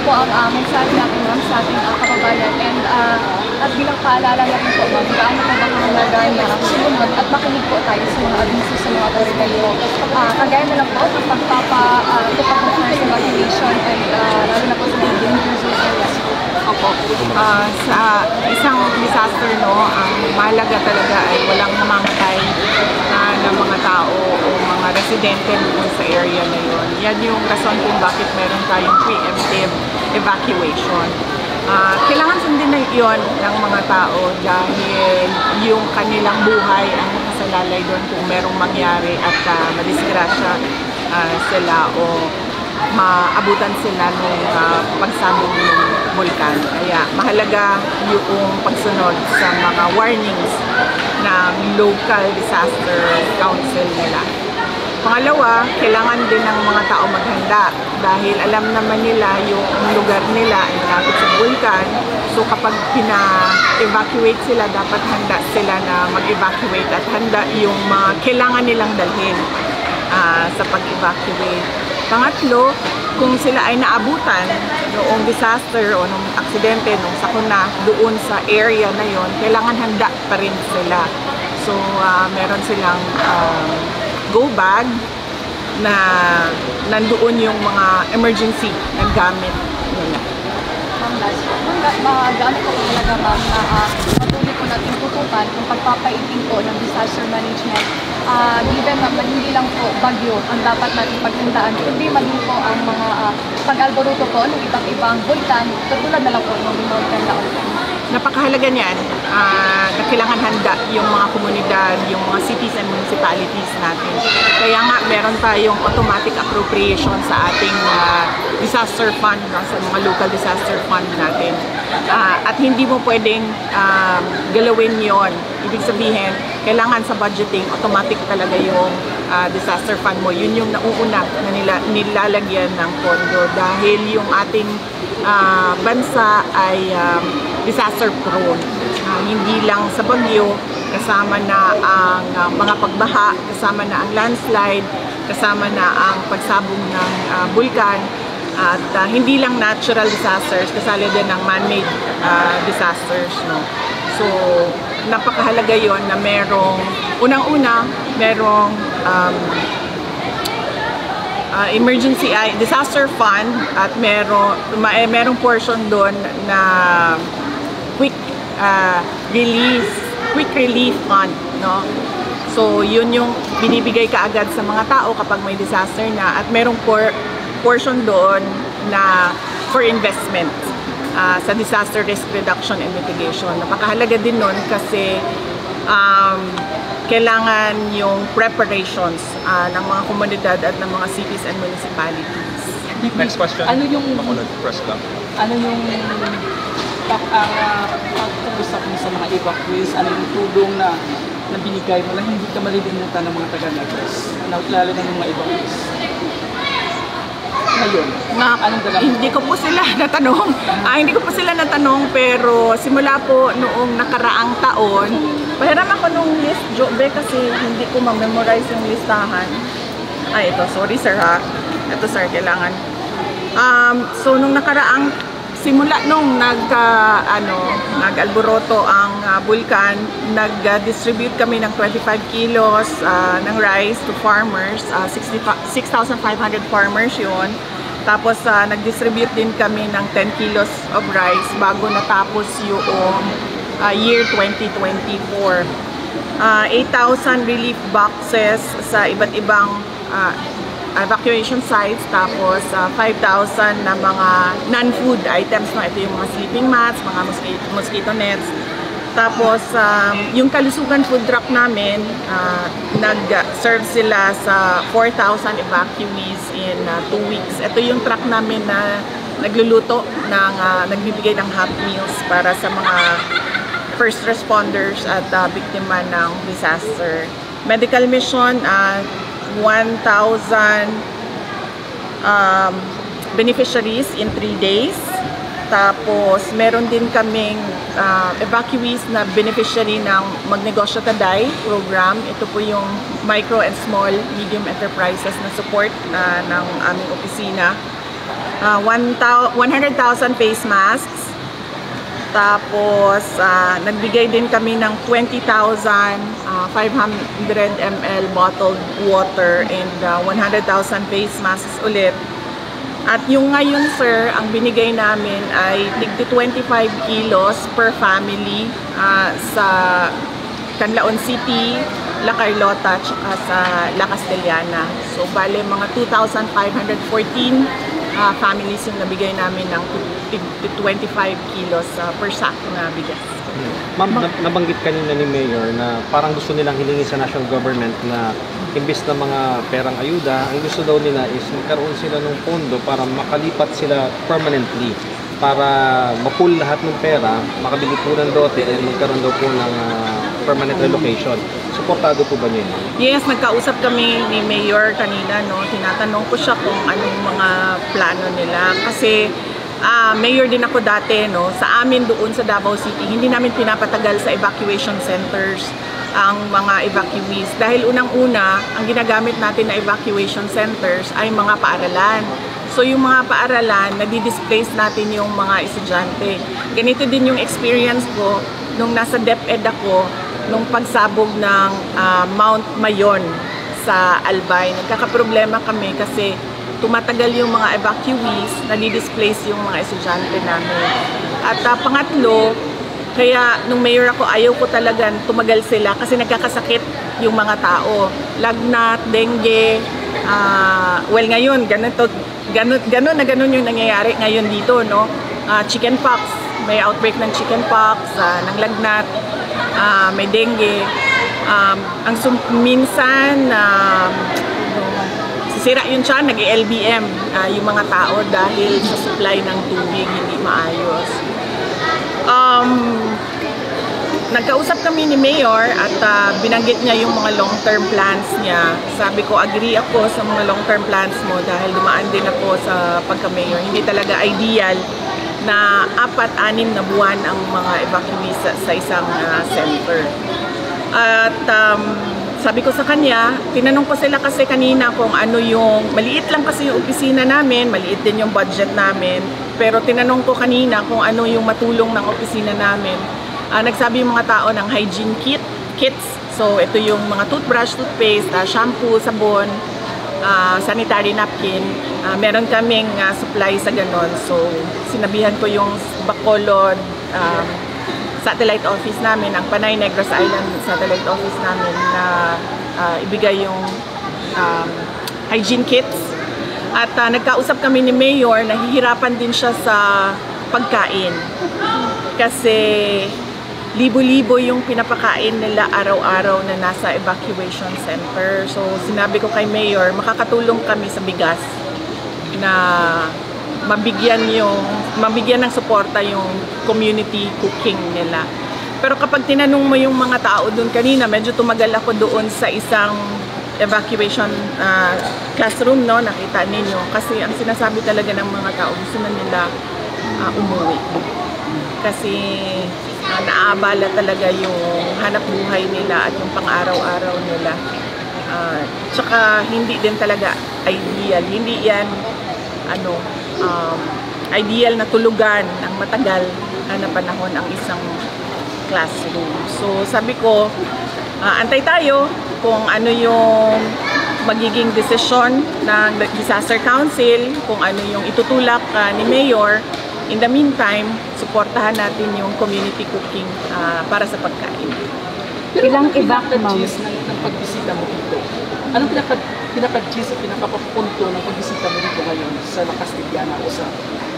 po ang mensahe natin ma'am sa ating kababayan and at bilang paalala na rin po ma'am, gaano po bang halaga na sumunod at makinig po tayo sa mga abiso sa mga otoridad po. Kagaya na lang po ng pagpapatupad po ng evacuation and lalo na po sa mga danger zone areas. Opo. Sa isang disaster, no, ang mahalaga talaga ay walang namamatay ng mga tao o mga residente doon sa area na yon. Yan yung rason kung bakit meron tayong preemptive evacuation. Kailangan sundin na yon ng mga tao dahil yung kanilang buhay ang nakasalalay doon kung merong mangyari at madisgrasya sila o maabutan sila ng pagsabog ng bulkan. Kaya mahalaga yung pagsunod sa mga warnings ng local disaster council nila. Pangalawa, kailangan din ng mga tao maghanda dahil alam naman nila yung lugar nila ay malapit sa bulkan. So kapag pina-evacuate sila, dapat handa sila na mag-evacuate at handa yung mga kailangan nilang dalhin sa pag-evacuate. Pangatlo, kung sila ay naabutan noong disaster o noong aksidente, noong sakuna doon sa area na yon, kailangan handa pa rin sila. So meron silang go bag na nandoon yung mga emergency na gamit nila. Gaano po talaga ma'am na patuloy po natin tutukan kung pagpapaiting po ng disaster management given na hindi lang po bagyo ang dapat natin paghandaan, kundi maging po ang mga pag-alboroto po ng iba't ibang bulkan, katulad na lang po ng Northern Laocan. Napakahalaga niyan na kailangan handa yung mga komunidad, yung mga cities and municipalities natin. Kaya nga meron tayong automatic appropriation sa ating disaster fund, sa mga local disaster fund natin. At hindi mo pwedeng galawin yon. Ibig sabihin, kailangan sa budgeting, automatic talaga yung disaster fund mo. Yun yung nauuna na nilalagyan ng pondo dahil yung ating bansa ay disaster prone. Hindi lang sa bagyo, kasama na ang mga pagbaha, kasama na ang landslide, kasama na ang pagsabog ng bulkan, at hindi lang natural disasters, kasali din ng man-made disasters. No? So, napakahalaga yon na merong, unang-una, merong emergency disaster fund at merong portion doon na quick relief fund, no? So yun yung binibigay kaagad sa mga tao kapag may disaster na, at merong portion doon na for investment sa disaster risk reduction and mitigation. Napakahalaga din nun kasi kailangan yung preparations ng mga komunidad at ng mga cities and municipalities. Next question. Ano yung press club? Ano yung pag-uusap mo sa mga evacuees? Ano yung tulong na binigay mo lang hindi ka malilimutan ng mga taga-Negros? Lalo na ng mga evacuees. Ngayon, hindi ko po sila natanong. Hindi ko po sila natanong, pero simula po noong nakaraang taon, pahiram ako nung list, Jobe, kasi hindi ko ma-memorize yung listahan. Ito, sorry sir ha. Ito sir, kailangan. So nung nakaraang, simula nung nag-alboroto ang bulkan, nag-distribute kami ng 25 kilos ng rice to farmers, 6,500 farmers yun. Tapos nag-distribute din kami ng 10 kilos of rice bago natapos yung year 2024. 8,000 relief boxes sa iba't ibang evacuation sites, tapos 5,000 na mga non-food items, no? Ito yung mga sleeping mats, mga mosquito nets. Tapos yung Kalusugan food truck namin, nag-serve sila sa 4,000 evacuees in 2 weeks. Ito yung truck namin na nagluluto ng nagbibigay ng hot meals para sa mga first responders at biktima ng disaster. Medical mission, 1,000 beneficiaries in 3 days. Tapos meron din kaming evacuees na beneficiary ng Magnegosyo Taday program. Ito po yung micro and small medium enterprises na support ng aming opisina. 100,000 face masks. Tapos, nagbigay din kami ng 20,500 ml bottled water and 100,000 face masks ulit. At yung ngayon, sir, ang binigay namin ay tig 25 kilos per family sa Canlaon City, La Carlota, tsaka sa La Castellana. So, bale mga 2,514 families yung nabigay namin ng 25 kilos per sack na bigas. Ma'am, nabanggit kanina ni Mayor na parang gusto nilang hilingin sa national government na imbes na mga perang ayuda, ang gusto daw nila is magkaroon sila ng pondo para makalipat sila permanently, para mapul lahat ng pera, makabili po ng lote at magkaroon daw po ng permanent relocation. Suportado po ba niyo yun? Yes, nagkausap kami ni Mayor kanina, no. Tinatanong ko siya kung anong mga plano nila kasi mayor din ako dati, no. Sa amin doon sa Davao City, hindi namin pinapatagal sa evacuation centers ang mga evacuees dahil unang-una, ang ginagamit natin na evacuation centers ay mga paaralan. So yung mga paaralan, nadi-displace natin yung mga estudyante. Ganito din yung experience ko nung nasa DepEd ako, nung pagsabog ng Mount Mayon sa Albay. Nagkakaproblema kami kasi tumatagal yung mga evacuees, nadi-displace yung mga estudyante namin. At pangatlo, kaya nung mayor ako, ayaw ko talagang tumagal sila kasi nagkakasakit yung mga tao. Lagnat, dengue, well ngayon, ganun yung nangyayari ngayon dito, no? Chickenpox, may outbreak ng chickenpox, ng lagnat, may dengue. Minsan, sisira yun siya, nag-LBM yung mga tao dahil sa supply ng tubig hindi maayos. Nagkausap kami ni Mayor at binanggit niya yung mga long-term plans niya. Sabi ko, agree ako sa mga long-term plans mo dahil dumaan din ako sa pagka-mayor. Hindi talaga ideal na 4-6 na buwan ang mga evacuees sa isang center. At sabi ko sa kanya, tinanong ko sila kasi kanina kung ano yung, maliit lang kasi yung opisina namin, maliit din yung budget namin, pero tinanong ko kanina kung ano yung matulong ng opisina namin. Nagsabi yung mga tao ng hygiene kits, so ito yung mga toothbrush, toothpaste, shampoo, sabon, sanitary napkin. Meron kaming supply sa ganon, so sinabihan ko yung Bacolod satellite office namin, ang Panay Negros Island satellite office namin na ibigay yung hygiene kits. At nagkausap kami ni Mayor, nahihirapan din siya sa pagkain kasi libo-libo yung pinapakain nila araw-araw na nasa evacuation center. So sinabi ko kay Mayor, makakatulong kami sa bigas na mabigyan ng suporta yung community cooking nila. Pero kapag tinanong mo yung mga tao doon kanina, medyo tumagal ako doon sa isang evacuation classroom, no, nakita ninyo. Kasi ang sinasabi talaga ng mga tao, gusto na nila umuwi. Kasi naabala talaga yung hanap buhay nila at yung pang-araw-araw nila. Tsaka hindi din talaga ideal. Hindi yan ideal na tulugan ng matagal na panahon ang isang classroom. So sabi ko, antay tayo kung ano yung magiging desisyon ng Disaster Council, kung ano yung itutulak ni Mayor. In the meantime, suportahan natin yung community cooking para sa pagkain. Ilang evac, ma'am? ng pagbisita mo dito? Anong pinaka-gist at pinaka-punto ng pagbisita mo dito ngayon sa La Castellana o sa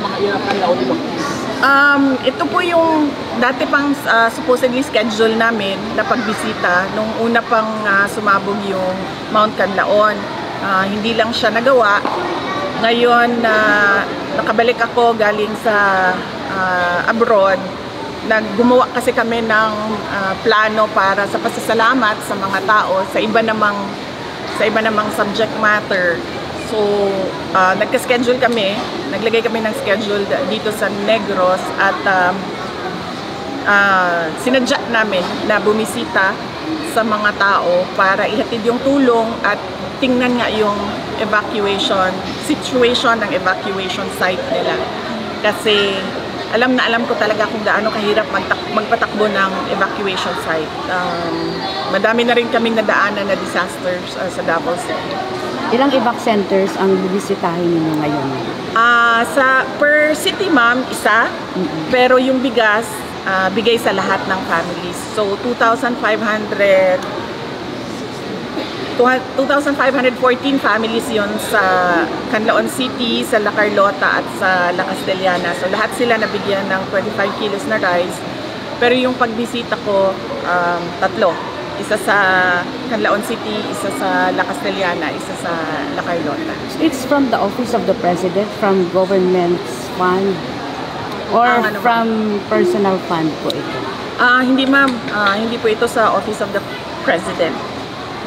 mga Canlaon evacuees? Ito po yung dati pang supposedly schedule namin na pagbisita nung una pang sumabog yung Mount Canlaon. Hindi lang siya nagawa. Ngayon, nakabalik ako galing sa abroad. Gumawa kasi kami ng plano para sa pasasalamat sa mga tao sa iba namang subject matter. So, nagka-schedule kami, naglagay kami ng schedule dito sa Negros at sinadya namin na bumisita sa mga tao para ihatid yung tulong at tingnan nga yung situation ng evacuation site nila. Kasi alam ko talaga kung gaano kahirap magpatakbo ng evacuation site. Madami na rin kaming nadaanan na disasters sa Davao City. Ilang evac centers ang bibisitahin niyo ngayon? Sa per city, ma'am, isa. Pero yung bigas, bigay sa lahat ng families. So, 2,514 families yon sa Canlaon City, sa La Carlota at sa La Castellana. So lahat sila nabigyan ng 25 kilos na rice. Pero yung pagbisita ko, tatlo. Isa sa Canlaon City, isa sa La Castellana, isa sa La Carlota. It's from the Office of the President, from government's fund, or from personal fund po ito? Hindi, ma'am. Hindi po ito sa Office of the President,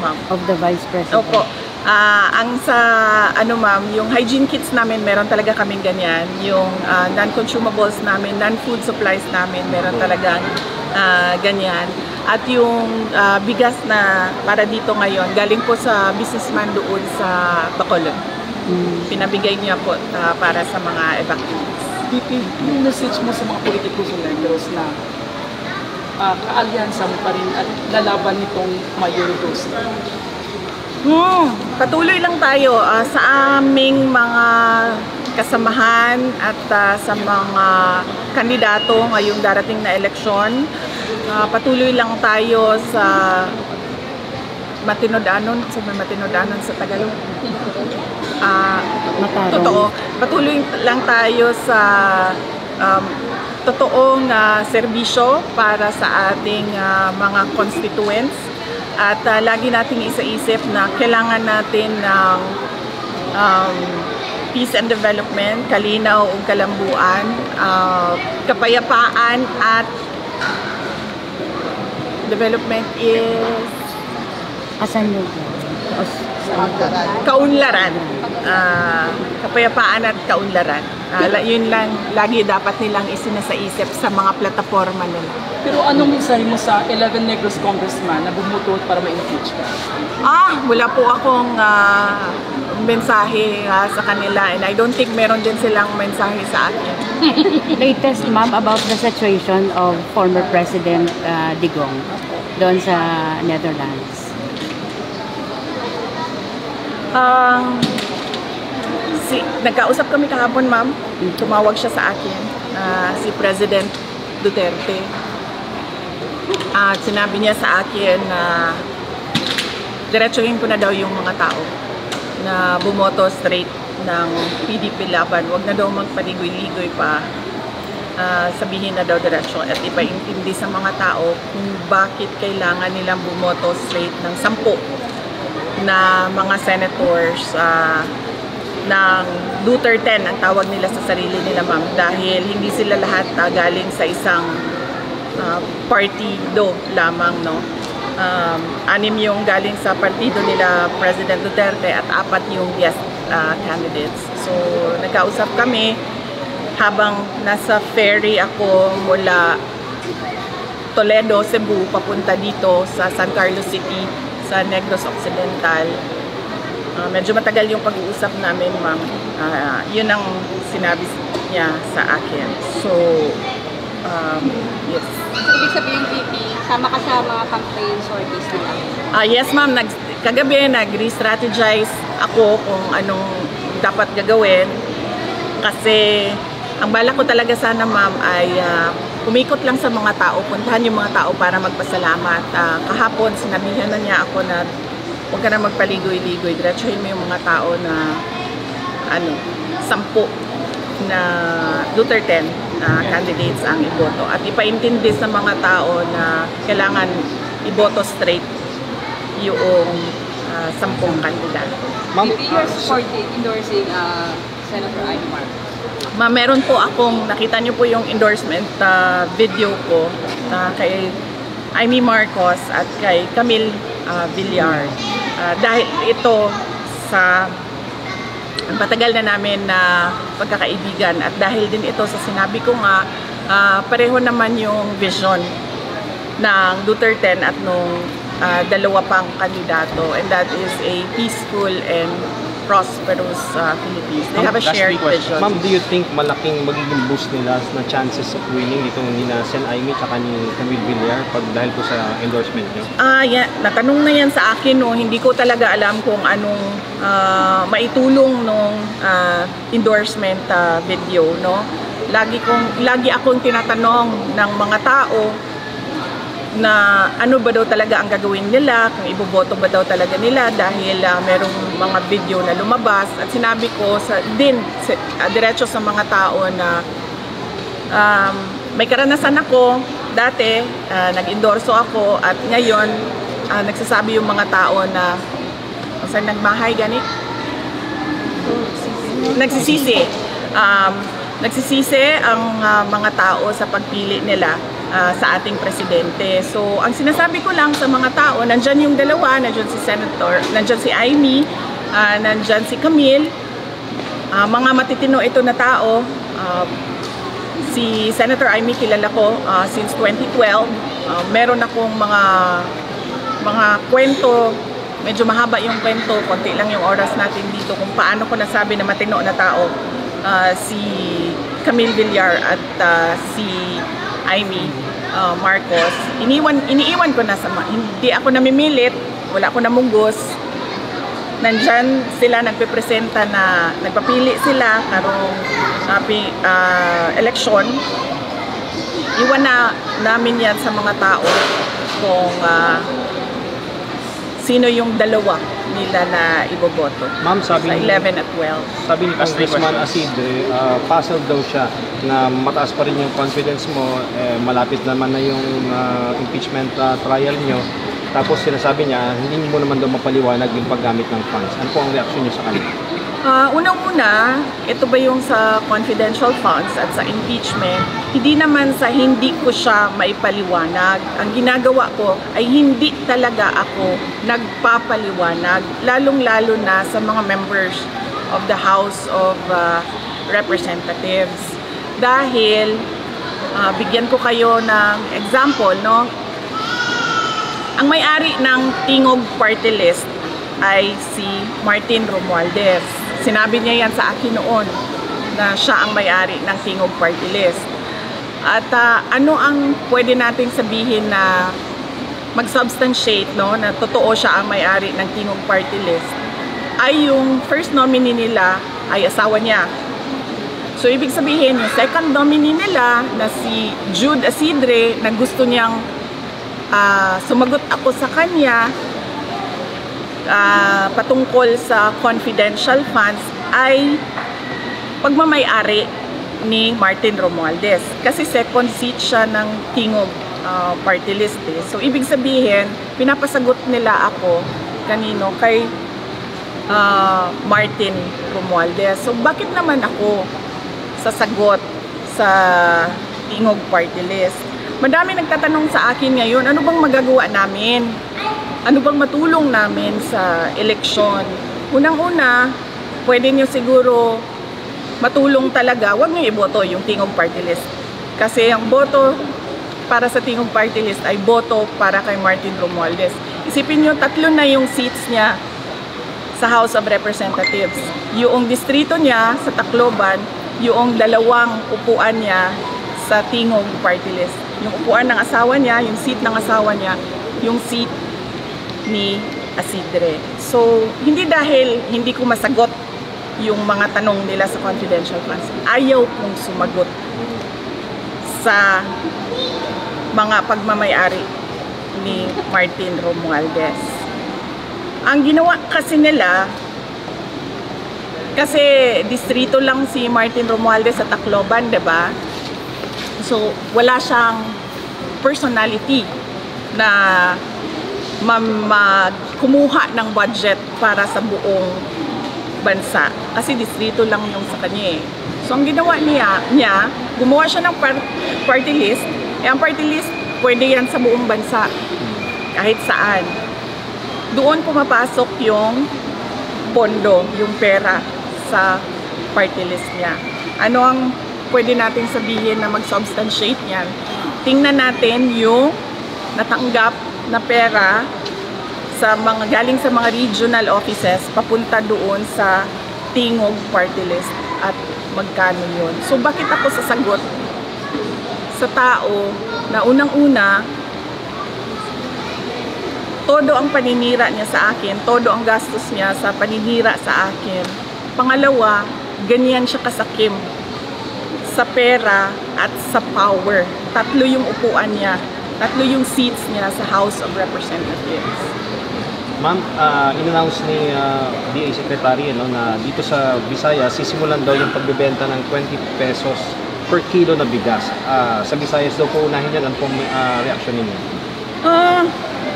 ma'am. Of the Vice President? Opo. Ang sa, ma'am, yung hygiene kits namin, meron talaga kaming ganyan. Yung non-consumables namin, non-food supplies namin, meron talagang ganyan. At yung bigas na para dito ngayon, galing po sa businessman doon sa Bacolod. Pinabigay niya po para sa mga evacuees. Yung message mo sa mga politikus ng Negros na kaalyansa mo pa rin at lalaban nitong Mayor Dos. Patuloy lang tayo sa aming mga kasamahan at sa mga kandidato ngayong darating na eleksyon. Patuloy lang tayo sa matinodanon sa Tagalog. Totoo. Patuloy lang tayo sa totoong serbisyo para sa ating mga constituents. At lagi nating isa-isip na kailangan natin ng peace and development, kalinaw ug kalambuan, kapayapaan at development is Asan yun? kaunlaran. Kapayapaan at kaunlaran. Yun lang lagi dapat nilang isinasaisip sa mga plataforma nila. Pero anong mensahe mo sa 11 Negros congressman na bumuto para ma-impeach ka? Wala po akong mensahe sa kanila, and I don't think meron din silang mensahe sa akin. Latest, ma'am, about the situation of former President Digong doon sa Netherlands. Nagkausap kami kahapon, ma'am. Tumawag siya sa akin, si President Duterte. At sinabi niya sa akin na diretsuhin ko na daw yung mga tao na bumoto straight ng PDP laban. Huwag na daw magpaligoy-ligoy pa. Sabihin na daw diretsyo at ipaintindi sa mga tao kung bakit kailangan nilang bumoto straight ng 10 na mga senators ng Duterte ang tawag nila sa sarili nila, ma'am, dahil hindi sila lahat galing sa isang partido lamang, no? 6 yung galing sa partido nila President Duterte at 4 yung guest candidates. So nagkausap kami habang nasa ferry ako mula Toledo, Cebu, papunta dito sa San Carlos City, sa Negros Occidental. Medyo matagal yung pag-uusap namin, ma'am. Yun ang sinabi niya sa akin. So, yes. Ibig sabihin, VP, sama ka sa mga campaign sorties nila? Yes, ma'am. Kagabi, nag-re-strategize ako kung anong dapat gagawin. Kasi, ang bala ko talaga sana, ma'am, ay umikot lang sa mga tao, puntahan yung mga tao para magpasalamat. Kahapon, sinabihan na niya ako na huwag ka na magpaligoy-ligoy. Diretsuhin mo yung mga tao na 10 na Duterte candidates ang iboto. At ipaintindi sa mga tao na kailangan iboto straight yung 10 kandidato. Ma'am, You're supporting, endorsing Senator Amy Marcos? Ma'am, meron po akong, nakita niyo po yung endorsement video ko kay Amy Marcos at kay Camille Villar. Dahil ito sa patagal na namin na pagkakaibigan at dahil din ito sa sinabi ko nga, pareho naman yung vision ng Duterte at nung dalawa pang kandidato, and that is a peaceful and prosperous Philippines. They have a Last shared three questions. vision. Ma'am, do you think malaking magiging boost nila na chances of winning dito ni na Sen Aimee tsaka ni Camille Villar dahil po sa endorsement niyo? Natanong na yan sa akin, no. Hindi ko talaga alam kung anong maitulong nung endorsement video, no. Lagi akong tinatanong ng mga tao na ano ba daw talaga ang gagawin nila, kung iboboto ba daw talaga nila dahil merong mga video na lumabas, at sinabi ko diretso sa mga tao na may karanasan ako dati, nag-endorso ako, at ngayon nagsasabi yung mga tao na saan nagmahay gani? Nagsisisi ang mga tao sa pagpili nila sa ating presidente. So, ang sinasabi ko lang sa mga tao, nandyan yung dalawa, nandyan si Aimee, nandyan si Camille, mga matitino ito na tao. Si Senator Aimee kilala ko since 2012. Meron akong mga kwento, medyo mahaba yung kwento, konti lang yung oras natin dito kung paano ko nasabi na matino na tao si Camille Villar at si Aimee Marcos. Iniiwan ko na hindi ako namimilit, wala ako namunggos. Nandyan sila nagpepresenta na nagpapili sila karong eleksyon. Iwan na namin yan sa mga tao kung sino yung dalawa nila na iboboto. Ma'am, sabi sa ni 11 at 12. Sabi ni Congressman Asidre, puzzled daw siya na mataas pa rin yung confidence mo, malapit naman na yung impeachment trial nyo. Tapos sinasabi niya, hindi mo naman daw mapaliwanag yung paggamit ng funds. Ano po ang reaksyon niyo sa kanila? Unang-una, ito ba yung sa confidential funds at sa impeachment, hindi naman sa hindi ko siya maipaliwanag. Ang ginagawa ko ay hindi talaga ako nagpapaliwanag, lalong-lalo na sa mga members of the House of Representatives. Dahil, bigyan ko kayo ng example, no? Ang may-ari ng Tingog Party List ay si Martin Romualdez. Sinabi niya yan sa akin noon na siya ang may-ari ng Tingog Party List. At ano ang pwede nating sabihin na mag-substantiate, no, na totoo siya ang may-ari ng Tingog Party List, ay yung first nominee nila ay asawa niya. So ibig sabihin, yung second nominee nila na si Jude Asidre, na gusto niyang sumagot ako sa kanya patungkol sa confidential funds, ay pagmamay-ari ni Martin Romualdez. Kasi second seat siya ng Tingog Party List. So ibig sabihin, pinapasagot nila ako kanino kay Martin Romualdez. So bakit naman ako sasagot sa Tingog Party List? Madami nagtatanong sa akin ngayon, ano bang magagawa namin? Ano bang matulong namin sa eleksyon? Unang-una, pwede nyo siguro matulong talaga, huwag nyo iboto yung Tingog Party List. Kasi ang boto para sa Tingog Party List ay boto para kay Martin Romualdez. Isipin nyo, 3 na yung seats niya sa House of Representatives. Yung distrito niya sa Tacloban, yung 2 upuan niya sa Tingog Party List. Yung upuan ng asawa niya, yung seat ng asawa niya, yung seat ni Asidre. So, hindi dahil hindi ko masagot yung mga tanong nila sa confidential funds, ayaw kong sumagot sa mga pagmamay-ari ni Martin Romualdez. Ang ginawa kasi nila, kasi distrito lang si Martin Romualdez sa Tacloban, diba? So, wala siyang personality na kumuha ng budget para sa buong bansa. Kasi distrito lang yung sa kanya eh. So, ang ginawa niya, gumawa siya ng party list. Ang party list, pwede yan sa buong bansa. Kahit saan. Doon pumapasok yung pondo, yung pera sa party list niya. Ano ang pwede natin sabihin na mag-substantiate yan? Tingnan natin yung natanggap na pera galing sa mga regional offices papunta doon sa Tingog Party List at magkano yun. So bakit ako sasagot sa tao na unang-una, todo ang paninira niya sa akin, todo ang gastos niya sa paninira sa akin. Pangalawa, ganyan siya kasakim sa pera at sa power. 3 yung upuan niya, 3 yung seats niya sa House of Representatives. Ma'am, in-announce ni DA Secretary na dito sa Visayas, sisimulan daw yung pagbebenta ng 20 pesos per kilo na bigas. Sa Visayas daw po unahin yan. Ano pong reaction ninyo?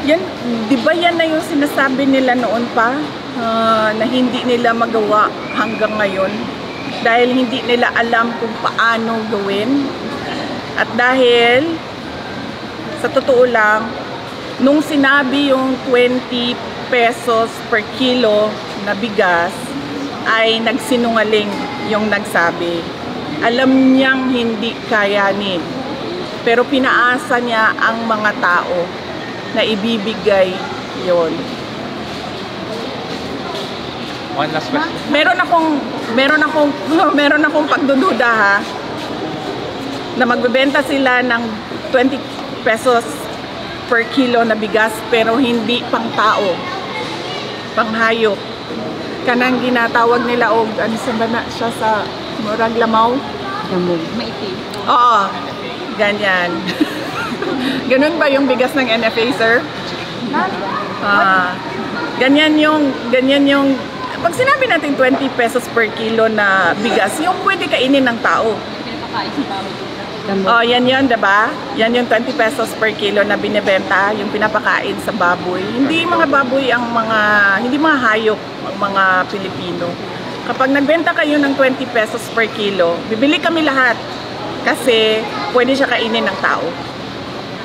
Yan, di ba yan na yung sinasabi nila noon pa na hindi nila magawa hanggang ngayon dahil hindi nila alam kung paano gawin. At dahil sa totoo lang, nung sinabi yung 20 pesos per kilo na bigas ay nagsinungaling yung nagsabi. Alam niyang hindi kayanin, pero pinaasa niya ang mga tao na ibibigay yon. One last question. Meron akong pagdududa ha na magbebenta sila ng 20 pesos per kilo na bigas pero hindi pang tao, pang hayop. Kanang ginatawag nila og ano sa bana siya sa murag lamaw. Damog. Maitim. Oo, ganyan. Ganun ba yung bigas ng NFA, sir? Ganyan yung, pag sinabi natin 20 pesos per kilo na bigas, yung pwede kainin ng tao. Pinapakain sa baboy. Damog. Oh, yan yun, diba? Yan yung 20 pesos per kilo na binibenta, yung pinapakain sa baboy. Hindi mga baboy hindi mga hayop ang mga Pilipino. Kapag nagbenta kayo ng 20 pesos per kilo, bibili kami lahat kasi pwede siya kainin ng tao.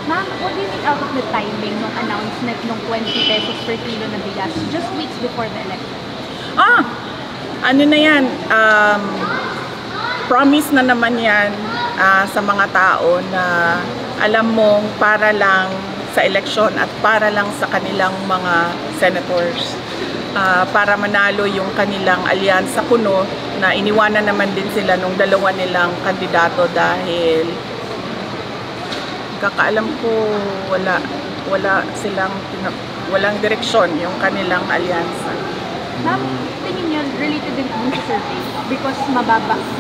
Ma'am, what do you think out of the timing ng announcement ng 20 pesos per kilo na bigas just weeks before the election? Ano na yan? Promise na naman yan sa mga tao na alam mong para lang sa eleksyon at para lang sa kanilang mga senators. Para manalo yung kanilang alyansa kuno na iniwanan naman din sila nung dalawa nilang kandidato dahil kakaalam ko walang direksyon yung kanilang alyansa. Ma'am, tingin niyo related din po sa survey because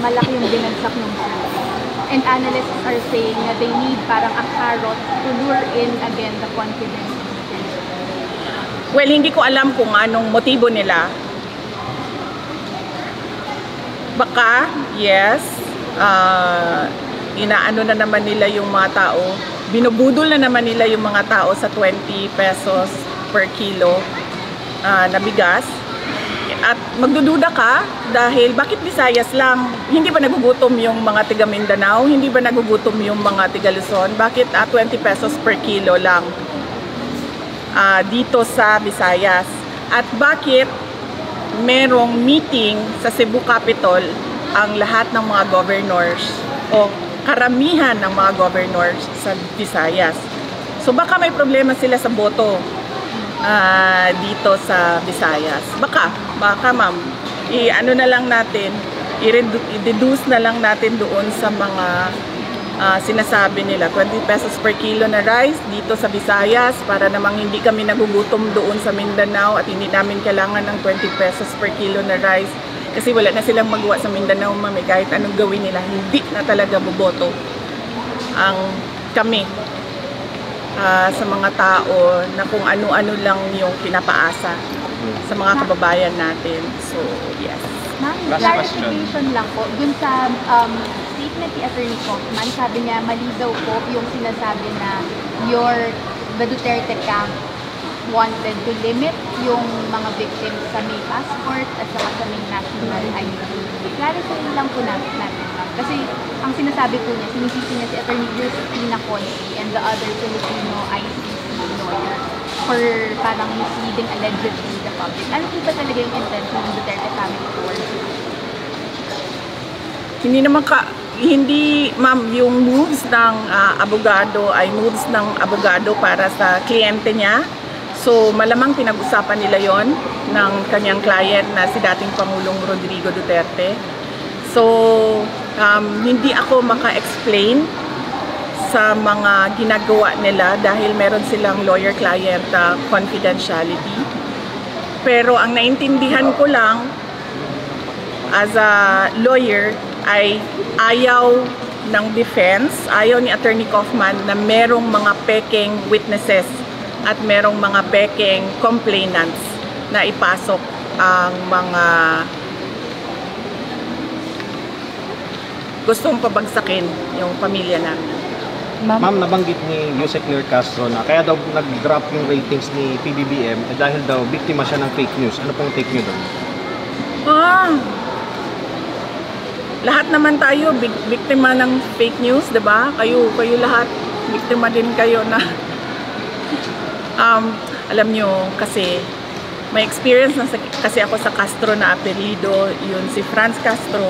malaki yung binagsak ng survey. And analysts are saying na they need parang a carrot to lure in again the confidence of the citizens. Well, hindi ko alam kung anong motibo nila. Baka, yes, inaano na naman nila yung mga tao, binubudol na naman nila yung mga tao sa 20 pesos per kilo na bigas. At magdududa ka dahil bakit Visayas lang? Hindi ba nagugutom yung mga tiga Mindanao? Hindi ba nagugutom yung mga tiga Luzon? Bakit 20 pesos per kilo lang dito sa Visayas? At bakit merong meeting sa Cebu Capitol ang lahat ng mga governors o karamihan ng mga governors sa Visayas? So baka may problema sila sa boto dito sa Visayas. Baka ma'am, i-ano na lang natin, i-reduce na lang natin doon sa mga sinasabi nila, 20 pesos per kilo na rice dito sa Visayas para namang hindi kami nagugutom doon sa Mindanao at hindi namin kailangan ng 20 pesos per kilo na rice kasi wala na silang magawa sa Mindanao, ma'am. Kahit anong gawin nila, hindi na talaga boboto ang kami sa mga tao na kung ano-ano lang yung pinapaasa sa mga kababayan natin. So, yes. Ma'am, Last clarification lang po. Dun sa statement ni Attorney Kaufman, sabi niya mali daw po yung sinasabi na the Duterte camp wanted to limit yung mga victims sa may passport at saka sa may national ID. Clarify lang po natin. Kasi ang sinasabi po niya, sinisisi niya si Attorney Justina Conti and the other Filipino ICC lawyer for parang misleading allegedly the public. Ano po ba talaga yung intention ng Duterte family towards it? Hindi ma'am, yung moves ng abogado ay moves ng abogado para sa kliyente niya. So malamang pinag-usapan nila yon ng kanyang client na si dating Pangulong Rodrigo Duterte. So hindi ako maka-explain sa mga ginagawa nila dahil meron silang lawyer-client confidentiality. Pero ang naintindihan ko lang as a lawyer ay ayaw ng defense, ayaw ni Attorney Kaufman na merong mga peking witnesses at merong mga peking complainants na ipasok ang mga gustong pabagsakin yung pamilya namin. Ma'am, nabanggit ni Jose Claire Castro na kaya daw nag-drop yung ratings ni PBBM dahil daw biktima siya ng fake news. Ano pong take niyo doon? Lahat naman tayo biktima ng fake news, 'di ba? Kayo lahat biktima din kayo na alam nyo kasi may experience na kasi ako sa Castro na apelido, yun si Franz Castro.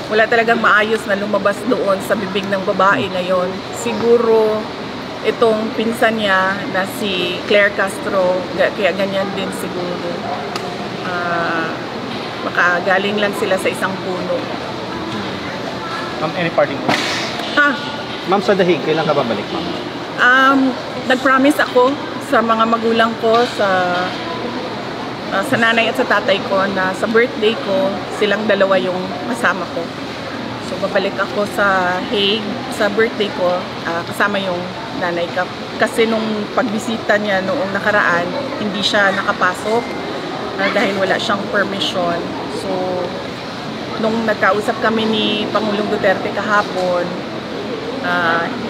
Wala talagang maayos na lumabas doon sa bibig ng babae na yon. Siguro itong pinsan niya na si Claire Castro, kaya ganyan din siguro. Baka galing lang sila sa isang puno. Any parting words? Ma'am, sa Dahig, kailan ka babalik, ma'am? Nag-promise ako sa mga magulang ko, sa nanay at sa tatay ko na sa birthday ko, silang dalawa yung kasama ko. So babalik ako sa Hague sa birthday ko, kasama yung nanay ko. Kasi nung pagbisita niya noong nakaraan, hindi siya nakapasok dahil wala siyang permission. So nung nagkausap kami ni Pangulong Duterte kahapon,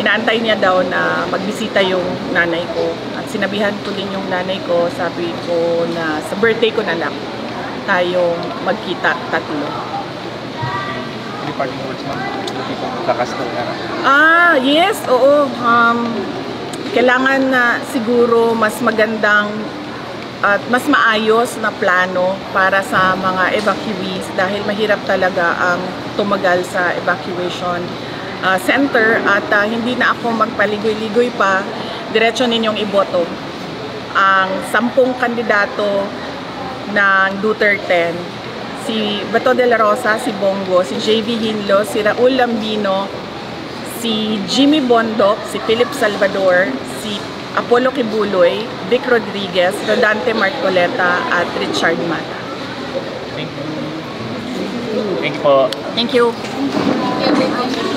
inaantay niya daw na magbisita yung nanay ko. At sinabihan ko din yung nanay ko, sabi ko na sa birthday ko na lang tayong magkita tatlo. Any parting words, ma'am? Kakastro ka na. Yes, oo. Kailangan na siguro mas magandang at mas maayos na plano para sa mga evacuees dahil mahirap talaga ang tumagal sa evacuation center at hindi na ako magpaligoy-ligoy pa, diretso ninyong iboto ang 10 kandidato ng Duterte, si Bato de la Rosa, si Bongo, si JV Hinlo, si Raul Lambino, si Jimmy Bondoc, si Philip Salvador, si Apollo Kibuloy, Vic Rodriguez, Rodante Marcoleta at Richard Mata. Thank you. Thank you po. Thank you. Everything.